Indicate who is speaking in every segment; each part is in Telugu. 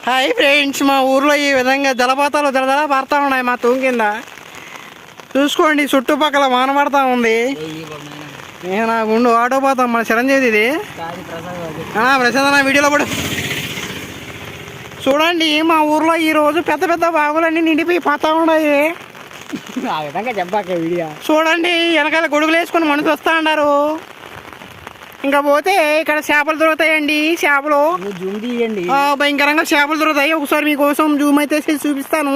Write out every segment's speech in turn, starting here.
Speaker 1: హాయ్ ఫ్రెండ్స్, మా ఊర్లో ఈ విధంగా జలపాతాలు దళదళ పడతా ఉన్నాయి మా తూము కింద. చూసుకోండి, చుట్టుపక్కల వాన పడతా ఉంది. నా గుండు ఆటో పోతాం మన చిరంజీవి ఇది ప్రసాద్ వీడియోలో పడు. చూడండి, మా ఊర్లో ఈరోజు పెద్ద పెద్ద బాగులన్నీ నిండిపోయి పోతా ఉన్నాయి. చూడండి, వెనకాల గొడుగులు వేసుకొని మనుషులు వస్తా ఉన్నారు. ఇంకా పోతే ఇక్కడ చేపలు దొరుకుతాయండి. చేపలు భయంకరంగా చేపలు దొరుకుతాయి. ఒకసారి మీకోసం జూమ్ అయితే చూపిస్తాను.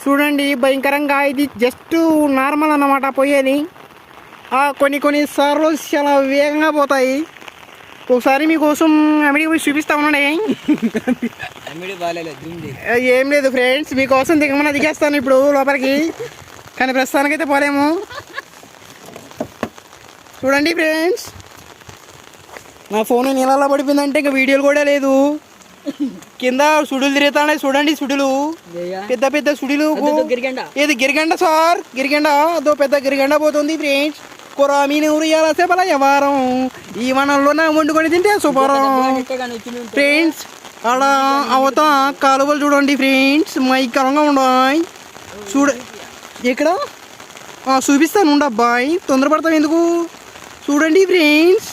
Speaker 1: చూడండి, భయంకరంగా ఇది జస్ట్ నార్మల్ అన్నమాట పోయేది. కొన్ని సార్లు చాలా వేగంగా పోతాయి. ఒకసారి మీకోసం అమిడి పోయి చూపిస్తా ఉండండి. ఏం లేదు ఫ్రెండ్స్, మీకోసం దిగమని దిగేస్తాను ఇప్పుడు లోపలికి. కానీ ప్రస్తుతానికైతే పోలేము. చూడండి ఫ్రెండ్స్, నా ఫోన్ నీళ్ళలో పడిపోయిందంటే ఇంకా వీడియోలు కూడా లేదు. కింద సుడులు తిరుగుతున్నాయి. చూడండి, సుడులు పెద్ద పెద్ద సుడులు. ఏది గిరిగండ సార్, గిరిగండ అదో పెద్ద గిరిగండ పోతుంది ఫ్రెండ్స్. కొరామీని ఉరియాల సేపల వ్యవహారం ఈ వనంలోనే వండుకొని తింటే సూపరం ఫ్రెండ్స్. ఆడ అవత కాలువలు చూడండి ఫ్రెండ్స్, మైకరంగా ఉన్నాయి. ఇక్కడ చూపిస్తాను ఉండబ్బాయి, తొందరపడతాం ఎందుకు. చూడండి ఫ్రెండ్స్,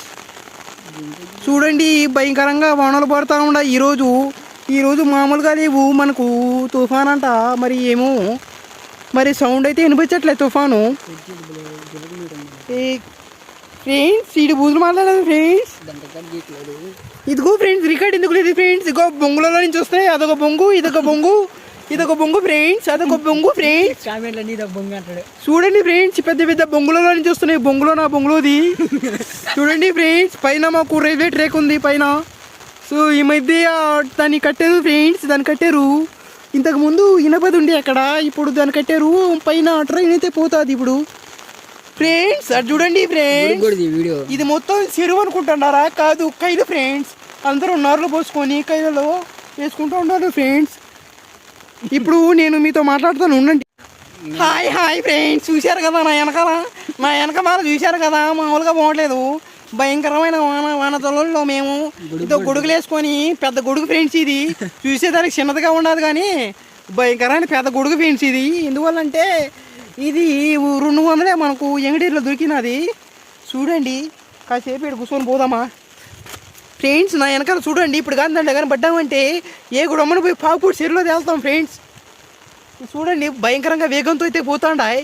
Speaker 1: చూడండి భయంకరంగా వానలు పడుతూ ఉన్నాయి. ఈరోజు మామూలుగా లేవు మనకు తుఫాన్ అంట. మరి ఏమో మరి సౌండ్ అయితే వినిపించట్లేదు తుఫాను. ఫ్రెండ్స్ ఈడు బూజులు మాట్లాడలేదు ఫ్రెండ్స్. ఇదిగో ఫ్రెండ్స్, రికార్డ్ ఎందుకు లేదు ఫ్రెండ్స్. ఇగో బొంగులలో నుంచి వస్తాయి. అదొక బొంగు, ఇదొక బొంగు ఫ్రెండ్స్, అదొక బొంగు ఫ్రెండ్స్. చూడండి ఫ్రెండ్స్, పెద్ద పెద్ద బొంగులలో నుంచి వస్తున్నాయి. బొంగులోది చూడండి ఫ్రెండ్స్. పైన మాకు రైల్వే ట్రాక్ ఉంది పైన. సో ఈ మధ్య దాన్ని కట్టారు ఫ్రెండ్స్. దాన్ని కట్టారు. ఇంతకు ముందు ఇనపది ఉండే అక్కడ, ఇప్పుడు దాన్ని కట్టారు. పైన ట్రైన్ అయితే పోతుంది ఇప్పుడు ఫ్రెండ్స్. అది చూడండి ఫ్రెండ్స్, ఇది మొత్తం చెరువు అనుకుంటున్నారా? కాదు, కైలు ఫ్రెండ్స్. అందరూ నార్లు పోసుకొని కైలలో వేసుకుంటూ ఉన్నారు ఫ్రెండ్స్. ఇప్పుడు నేను మీతో మాట్లాడుతాను, ఉండండి. హాయ్ ఫ్రెండ్స్, చూశారు కదా నా వెనక చూశారు కదా. మామూలుగా పోవట్లేదు, భయంకరమైన వానతలలో మేము ఇదో గొడుగులు వేసుకొని. పెద్ద గొడుగు ఫ్రెండ్స్ ఇది. చూసేదానికి చిన్నదిగా ఉండదు కానీ భయంకరమైన పెద్ద గొడుగు ఫ్రెండ్స్ ఇది. ఎందువల్లంటే ఇది 200 మనకు ఎంగడీలో దొరికినది. చూడండి, కాసేపు ఇక్కడ కూర్చొని పోదామా ఫ్రెండ్స్. నా వెనకాల చూడండి, ఇప్పుడు కాదంటే కానీ పడ్డామంటే ఏ గుడమ్మని పోయి పావుపూడి చెరువులో తేలుతాం ఫ్రెండ్స్. చూడండి, భయంకరంగా వేగంతో అయితే పోతాండాయి.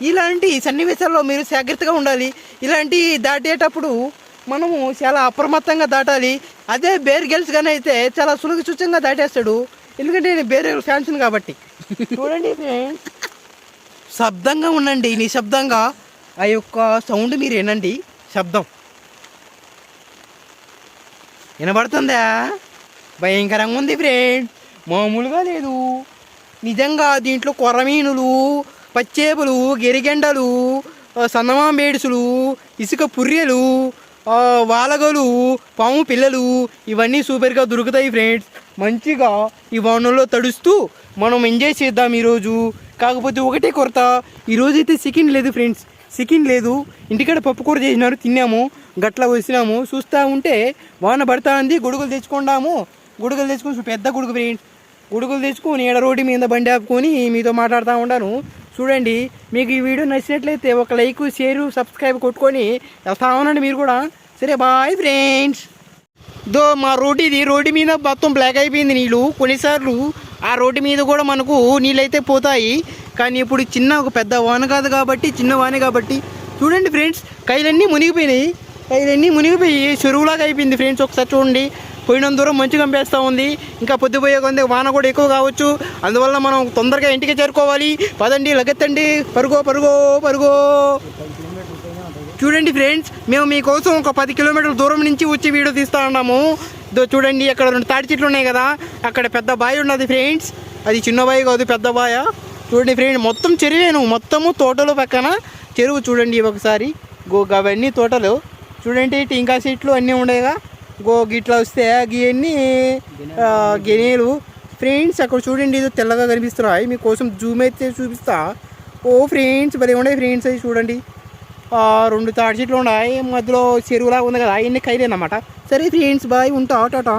Speaker 1: ఇలాంటి సన్నివేశాల్లో మీరు జాగ్రత్తగా ఉండాలి. ఇలాంటి దాటేటప్పుడు మనము చాలా అప్రమత్తంగా దాటాలి. అదే బేర్ గెల్స్ కానీ అయితే చాలా సులుచుచ్చంగా దాటేస్తాడు. ఎందుకంటే నేను బేర్ ఫ్యాన్స్ని కాబట్టి. చూడండి ఫ్రెండ్స్, శబ్దంగా ఉండండి, నిశ్శబ్దంగా. ఆ యొక్క సౌండ్ మీరు వినండి, శబ్దం వినబడుతుందా? భయంకరంగా ఉంది ఫ్రెండ్, మామూలుగా లేదు నిజంగా. దీంట్లో కొర్రమీనులు, పచ్చేపులు, గిరిగెండలు, సన్నమాంబేడుసులు, ఇసుక పుర్రెలు, వాలగలు, పాము పిల్లలు ఇవన్నీ సూపర్గా దొరుకుతాయి ఫ్రెండ్స్. మంచిగా ఈ వానల్లో తడుస్తూ మనం ఎంజాయ్ చేద్దాం ఈరోజు. కాకపోతే ఒకటే కొరత, ఈరోజు అయితే చికెన్ లేదు ఫ్రెండ్స్. చికెన్ లేదు, ఇంటికాడ పప్పుకూర చేసినారు, తిన్నాము, గట్ల వచ్చినాము. చూస్తూ ఉంటే వాన పడతా ఉంది. గొడుగులు తెచ్చుకున్నాము. గొడుగులు తెచ్చుకొని పెద్ద గొడుగు ఫ్రెండ్స్. గొడుగులు తెచ్చుకొని ఈడ రోడ్డు మీద బండి ఆపుకొని మీతో మాట్లాడుతూ ఉంటాను. చూడండి, మీకు ఈ వీడియో నచ్చినట్లయితే ఒక లైక్, షేరు, సబ్స్క్రైబ్ కొట్టుకొని వెళ్తా ఉండండి మీరు కూడా. సరే, బాయ్ ఫ్రెండ్స్. మా రోడ్డు మీద మొత్తం బ్లాక్ అయిపోయింది నీళ్ళు. కొన్నిసార్లు ఆ రోడ్డు మీద కూడా మనకు నీళ్ళు అయితే పోతాయి. కానీ ఇప్పుడు ఒక పెద్ద వాన కాదు కాబట్టి, చిన్న వానే కాబట్టి చూడండి ఫ్రెండ్స్, కైలన్నీ మునిగిపోయినాయి. చెరువులాగా అయిపోయింది ఫ్రెండ్స్. ఒకసారి చూడండి, పోయినంత దూరం మంచిగా కంపేస్తూ ఉంది. ఇంకా పొద్దుపోయే కొంత వాన కూడా ఎక్కువ కావచ్చు. అందువల్ల మనం తొందరగా ఇంటికి చేరుకోవాలి. పదండి, లగెత్తండి, పరుగో. చూడండి ఫ్రెండ్స్, మేము మీకోసం ఒక 10 కిలోమీటర్ల దూరం నుంచి వచ్చి వీడియో తీస్తూ ఉన్నాము. చూడండి, అక్కడ 2 తాటి చెట్లు ఉన్నాయి కదా, అక్కడ పెద్ద బావి ఉన్నది ఫ్రెండ్స్. అది చిన్న బావి కాదు, పెద్ద బాయ. చూడండి ఫ్రెండ్స్, మొత్తం చెరువేను, మొత్తము తోటలు పక్కన చెరువు. చూడండి ఒకసారి, అవన్నీ తోటలు చూడండి. టీంకా చెట్లు అన్నీ ఉండేగా. గిట్లా వస్తే ఇవన్నీ గిన్నెలు ఫ్రెండ్స్. అక్కడ చూడండి, ఏదో తెల్లగా కనిపిస్తున్నాయి. మీకోసం జూమ్ అయితే చూపిస్తా. ఓ ఫ్రెండ్స్, భలే ఉన్నాయి ఫ్రెండ్స్. అది చూడండి, 2 తాడి చెట్లు ఉన్నాయి, మధ్యలో చెరువులాగా ఉంది కదా, అవన్నీ ఖైదేనమాట. సరే ఫ్రెండ్స్, బాయ్, ఉంటా టాటా.